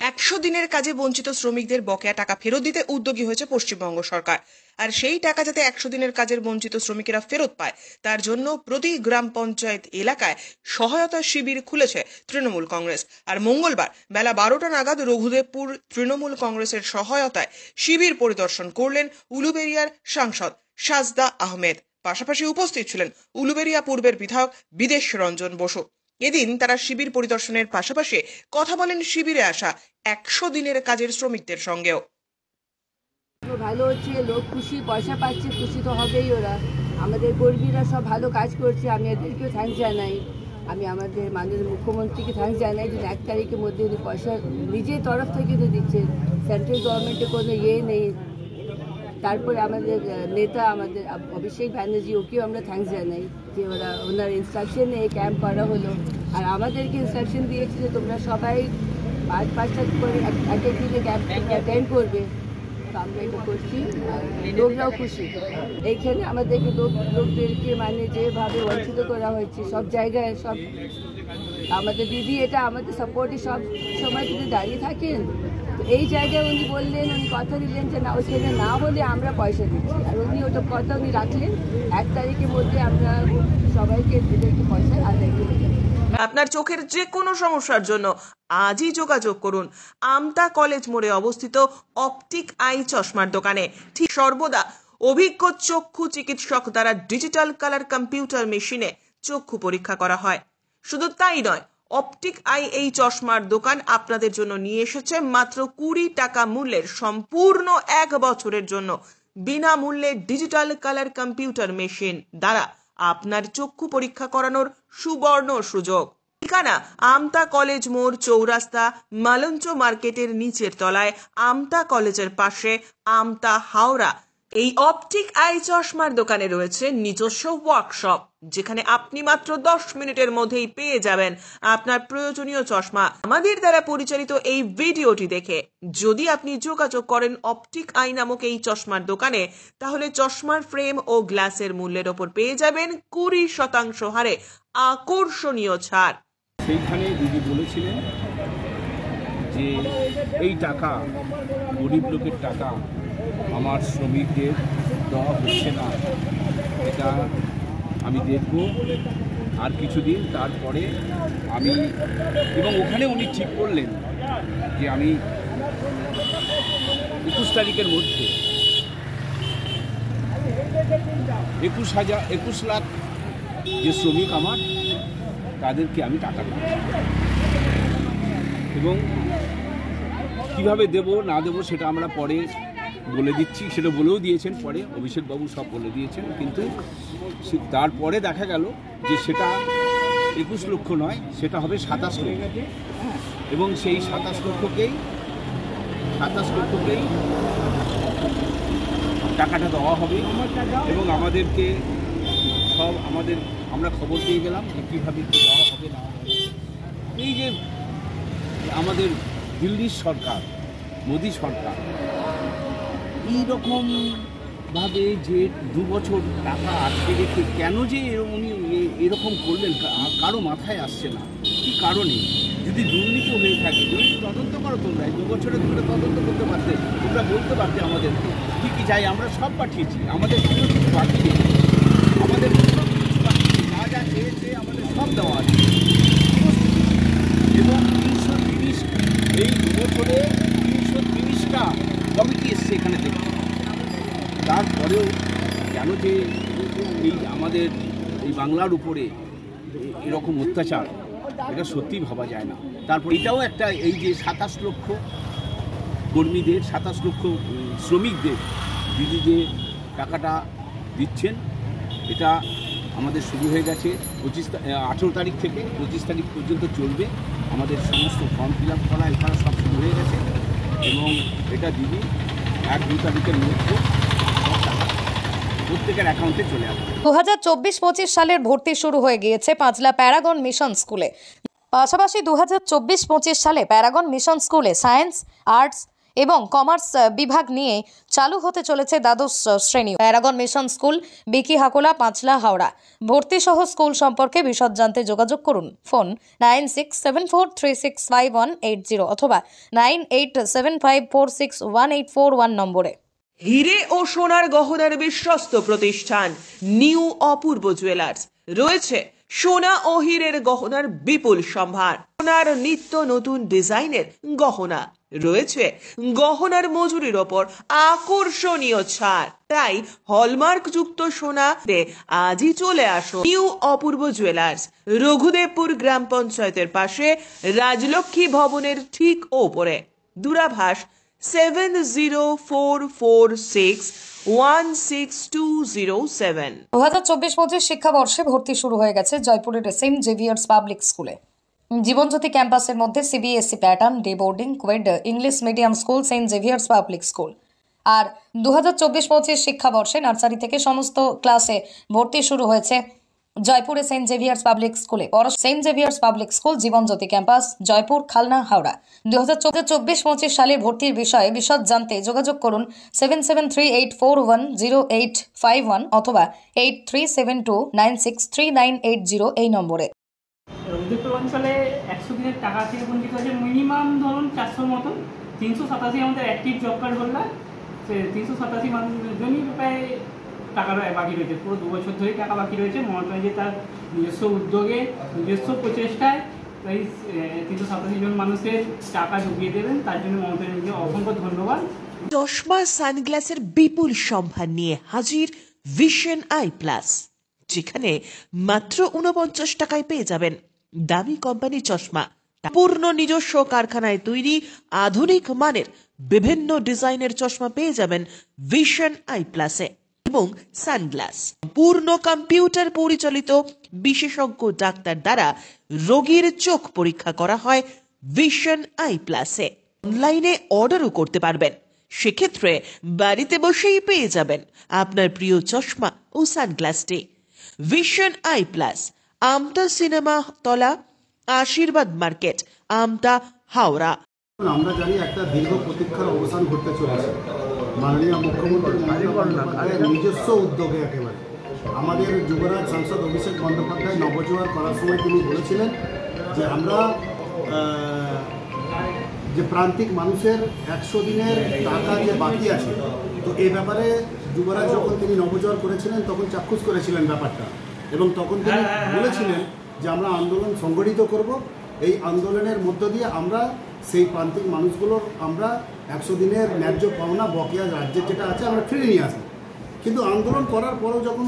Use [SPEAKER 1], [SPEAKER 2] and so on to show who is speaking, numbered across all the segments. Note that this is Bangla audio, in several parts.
[SPEAKER 1] 100 দিনের কাজে বঞ্চিত শ্রমিকদের বকেয়া টাকা ফেরত দিতে উদ্যোগী হয়েছে পশ্চিমবঙ্গ সরকার। আর সেই টাকা যাতে 100 দিনের কাজের বঞ্চিত শ্রমিকেরা ফেরত পায় তার জন্য প্রতি গ্রাম পঞ্চায়েত এলাকায় সহায়তা শিবির খুলেছে তৃণমূল কংগ্রেস। আর মঙ্গলবার বেলা 12টা নাগাদ রঘুদেবপুর তৃণমূল কংগ্রেসের সহায়তায় শিবির পরিদর্শন করলেন উলুবেড়িয়ার সাংসদ সাজদা আহমেদ। পাশাপাশি উপস্থিত ছিলেন উলুবেড়িয়া পূর্বের বিধায়ক বিদেশ রঞ্জন বসু। এদিন তারা শিবির পরিদর্শনের পাশাপাশি কথা বলেন শিবিরে আসা 100 দিনের কাজের শ্রমিকদের সঙ্গেও।
[SPEAKER 2] ভালো হচ্ছে, লোক খুশি, পয়সা পাচ্ছে, খুশি তো হবেই। ওরা আমাদের কর্মীরা সব ভালো কাজ করছে, আমি এদেরকেও থ্যাঙ্কস জানাই। আমি আমাদের মাননীয় মুখ্যমন্ত্রীকে থ্যাঙ্কস জানাই যে 1 তারিখের মধ্যে উনি পয়সা নিজের তরফ থেকে দিচ্ছেন, সেন্ট্রাল গভর্নমেন্টে কোনো নেই। তারপরে আমাদের নেতা আমাদের অভিষেক ব্যানার্জি, ওকেও আমরা থ্যাঙ্কস জানাই যে ওনার ইনস্ট্রাকশনে এই ক্যাম্প করা হলো। আর আমাদেরকে ইনস্ট্রাকশন দিয়েছে যে তোমরা সবাই 5-5টা করে এক দিনে ক্যাম্প অ্যাটেন্ড করবে। আমরা এটা করছি, লোকরাও খুশি। এইখানে আমাদেরকে লোকদেরকে মানে যেভাবে বঞ্চিত করা হয়েছে সব জায়গায়, সব আমাদের দিদি এটা আমাদের সাপোর্টে সব সময় যদি দাঁড়িয়ে থাকেন। তো এই জায়গায় উনি বললেন, উনি কথা দিলেন যে না, ওইখানে না হলে আমরা পয়সা দিচ্ছি। আর উনি ওটা কথা উনি রাখলেন, 1 তারিখের মধ্যে আমরা সবাইকে এদেরকে পয়সা আদায় করে দেব।
[SPEAKER 1] আপনার চোখের যে কোনো সমস্যার জন্য আজই যোগাযোগ করুন আমতা কলেজ মোড়ে অবস্থিত অপটিক আই চশমার দোকানে। ঠিক সর্বদা অভিজ্ঞ চক্ষু চিকিৎসক দ্বারা ডিজিটাল কালার কম্পিউটার মেশিনে চক্ষু পরীক্ষা করা হয়। শুধু তাই নয়, অপটিক আই এই চশমার দোকান আপনাদের জন্য নিয়ে এসেছে মাত্র 20 টাকা মূল্যের সম্পূর্ণ 1 বছরের জন্য বিনামূল্যে ডিজিটাল কালার কম্পিউটার মেশিন দ্বারা আপনার চক্ষু পরীক্ষা করানোর সুবর্ণ সুযোগ। ঠিকানা আমতা কলেজ মোড়, চৌরাস্তা, মালঞ্চ মার্কেটের নিচের তলায়, আমতা কলেজের পাশে, আমতা, হাওড়া। এই অপটিক আই চশমার দোকানে রয়েছে নিজস্ব ওয়ার্কশপ, যেখানে আপনি মাত্র 10 মিনিটের মধ্যেই পেয়ে যাবেন আপনার প্রয়োজনীয় চশমা। আমাদের দ্বারা পরিচালিত এই ভিডিওটি দেখে যদি আপনি যোগাযোগ করেন অপটিক আই নামক এই চশমার দোকানে, তাহলে চশমার ফ্রেম ও গ্লাসের মূল্যের ওপর পেয়ে যাবেন 20% হারে আকর্ষণীয় ছাড়।
[SPEAKER 3] সেইখানে দিদি বলেছিলেন যে এই টাকা গরিব লোকের টাকা আমার শ্রমিকদের দেওয়া হচ্ছে না, এটা আমি দেখব আর কিছুদিন, তারপরে আমি, এবং ওখানে উনি ঠিক করলেন যে আমি 21 তারিখের মধ্যে 21 লাখ যে শ্রমিক আমার, তাদেরকে আমি টাকা দেব। এবং কীভাবে দেব না দেব সেটা আমরা পরে বলে দিচ্ছি, সেটা বলেও দিয়েছেন পরে, অভিষেকবাবু সব বলে দিয়েছেন। কিন্তু তারপরে দেখা গেল যে সেটা 21 লক্ষ নয়, সেটা হবে 27 লক্ষ। এবং সেই 27 লক্ষকেই টাকাটা দেওয়া হবে। এবং আমাদেরকে সব আমরা খবর পেয়ে গেলাম যে কীভাবে কী দেওয়া হবে না হবে। এই যে আমাদের দিল্লির সরকার, মোদী সরকার এইরকমভাবে যে 2 বছর টাকা আটকে রেখে কেন যে উনি এরকম করলেন, কারো মাথায় আসছে না। কী কারণে? যদি দুর্নীতি হয়ে থাকে, দুর্নীতি তদন্ত করো তোমরা, 2 বছরের ধরে তদন্ত করতে পারতে, তোমরা বলতে পারতে আমাদেরকে কী কী চাই। আমরা সব পাঠিয়েছি, আমাদের কোনো কিছু বাকি নেই, আমাদের কোনো কিছু বাকি নেই, যা যা চেয়েছে আমাদের সব দেওয়া আছে। এবং 330 এই 2 বছরে 330টা কমিটি এসছে এখানে দেখতে। তারপরেও কেন যে এই আমাদের এই বাংলার উপরে এরকম অত্যাচার, এটা সত্যিই ভাবা যায় না। তারপর এটাও একটা, এই যে 27 লক্ষ কর্মীদের, 27 লক্ষ শ্রমিকদের দিদি যে টাকাটা দিচ্ছেন, এটা আমাদের শুরু হয়ে গেছে 18 তারিখ থেকে 25 তারিখ পর্যন্ত চলবে। আমাদের সমস্ত ফর্ম ফিল আপ করা এখানে সব শুরু হয়ে গেছে। এবং এটা দিদি 1-2 তারিখের মধ্যে প্রত্যেকের অ্যাকাউন্টে চলে আসবে।
[SPEAKER 4] 2024-25 সালের ভর্তি শুরু হয়ে গিয়েছে পাঁচলা প্যারাগন মিশন স্কুলে। পাশাপাশি 2024-25 সালে প্যারাগন মিশন স্কুলে সায়েন্স, আর্টস এবং কমার্স বিভাগ নিয়ে চালু হতে চলেছে দ্বাদশ শ্রেণী। প্যারাগন মিশন স্কুল, বিকি হাকোলা, পাঁচলা, হাওড়া। ভর্তি সহ স্কুল সম্পর্কে বিশদ জানতে যোগাযোগ করুন। ফোন 9674365180 অথবা 9875461841 নম্বরে।
[SPEAKER 1] হিরে ও সোনার গহনার বিশ্বস্ত প্রতিষ্ঠান নিউ অপূর্ব জুয়েলার্স। রয়েছে সোনা ও হীরের গহনার বিপুল সম্ভার, সোনার নিত্য নতুন ডিজাইনের গহনা, রয়েছে গহনার মজুরির ওপর আকর্ষণীয় ছাড়। তাই হলমার্ক যুক্ত সোনাতে আজই চলে আসো নিউ অপূর্ব জুয়েলার্স, রঘুদেবপুর গ্রাম পঞ্চায়েতের পাশে, রাজলক্ষ্মী ভবনের ঠিক ওপরে। দূরাভাষ 7044616207।
[SPEAKER 4] 2024-25 শিক্ষাবর্ষে ভর্তি শুরু হয়ে গেছে জয়পুরের সেন্ট জেভিয়ার্স পাবলিক স্কুলে। জীবনজ্যোতি ক্যাম্পাসের মধ্যে CBSE pattern, day boarding, coed English medium school, Saint Xavier's public school. আর 2024-25 শিক্ষাবর্ষে নার্সারি থেকে সমস্ত ক্লাসে ভর্তি শুরু হয়েছে জয়পুরে সেন্ট জেভিয়ার্স পাবলিক স্কুলে। Saint Xavier's public school, Jibanjyoti campus, Joypur, Khalna, Howrah. 2024-25 সালের ভর্তির বিষয়ে বিশদ জানতে যোগাযোগ করুন 7738410851 অথবা 8372963980 এই নম্বরে।
[SPEAKER 5] রঘুদেবপুর অঞ্চলে 100 দিনের টাকা থেকে বঞ্চিত হয়েছে মিনিমাম ধরুন 400 মতন। 387 আমাদের অ্যাক্টিভ জব কার্ড হোল্ডার, সে 387 মানুষজনই প্রায় টাকা বাকি রয়েছে। পুরো 2 বছর ধরেই টাকা বাকি রয়েছে। মমতা যে তার নিজস্ব উদ্যোগে, নিজস্ব প্রচেষ্টায় এই 387 জন মানুষের টাকা ঢুকিয়ে দেবেন, তার জন্য মমতা অসংখ্য ধন্যবাদ।
[SPEAKER 1] চশমা সানগ্লাসের বিপুল সম্ভার নিয়ে হাজির ভিশন আই প্লাস, যেখানে মাত্র 49 টাকায় পেয়ে যাবেন দামি কোম্পানি চশমা। পূর্ণ নিজস্ব কারখানায় তৈরি আধুনিক মানের বিভিন্ন ডিজাইনের চশমা পেয়ে যাবেন ভিশন আই প্লাসে। এবং সানগ্লাস পূর্ণ কম্পিউটার পরিচালিত বিশেষজ্ঞ ডাক্তার দ্বারা রোগীর চোখ পরীক্ষা করা হয় ভিশন আই প্লাসে। অনলাইনে অর্ডারও করতে পারবেন, সেক্ষেত্রে বাড়িতে বসেই পেয়ে যাবেন আপনার প্রিয় চশমা ও সানগ্লাসটি। Vision Eye Plus, Amta cinema তলা, আশীর্বাদ মার্কেট, আমতা, হাওড়া।
[SPEAKER 6] আমরা জানি একটা দীর্ঘ প্রতীক্ষার অবসান ঘটতে চলেছে। মাননীয় মুখ্যমন্ত্রী নিজস্ব উদ্যোগে একেবারে আমাদের যুবরাজ সাংসদ অভিষেক বন্দ্যোপাধ্যায় নবজোয়ার করার সময় তিনি বলেছিলেন যে আমরা যে প্রান্তিক মানুষের 100 দিনের টাকা যে বাকি আছে, তো এই ব্যাপারে যুবরাজ যখন তিনি নবজোয়ার করেছিলেন তখন চাক্ষুষ করেছিলেন ব্যাপারটা, এবং তখন তিনি বলেছিলেন যে আমরা আন্দোলন সংগঠিত করব। এই আন্দোলনের মধ্য দিয়ে আমরা সেই প্রান্তিক মানুষগুলোর আমরা 100 দিনের ন্যায্য পাওনা বকেয়া রাজ্যের যেটা আছে আমরা ফিরে নিয়ে আসবো। কিন্তু আন্দোলন করার পরেও যখন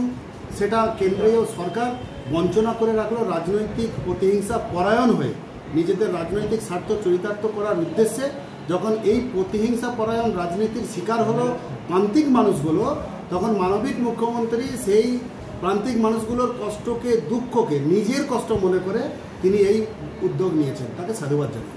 [SPEAKER 6] সেটা কেন্দ্রীয় সরকার বঞ্চনা করে রাখলো, রাজনৈতিক প্রতিহিংসা পরায়ণ হয়ে নিজেদের রাজনৈতিক স্বার্থ চরিতার্থ করার উদ্দেশ্যে যখন এই প্রতিহিংসা পরায়ণ রাজনীতির শিকার হলো প্রান্তিক মানুষগুলো, তখন মানবিক মুখ্যমন্ত্রী সেই প্রান্তিক মানুষগুলোর কষ্টকে, দুঃখকে নিজের কষ্ট মনে করে তিনি এই উদ্যোগ নিয়েছেন, তাকে সাধুবাদ জানাই।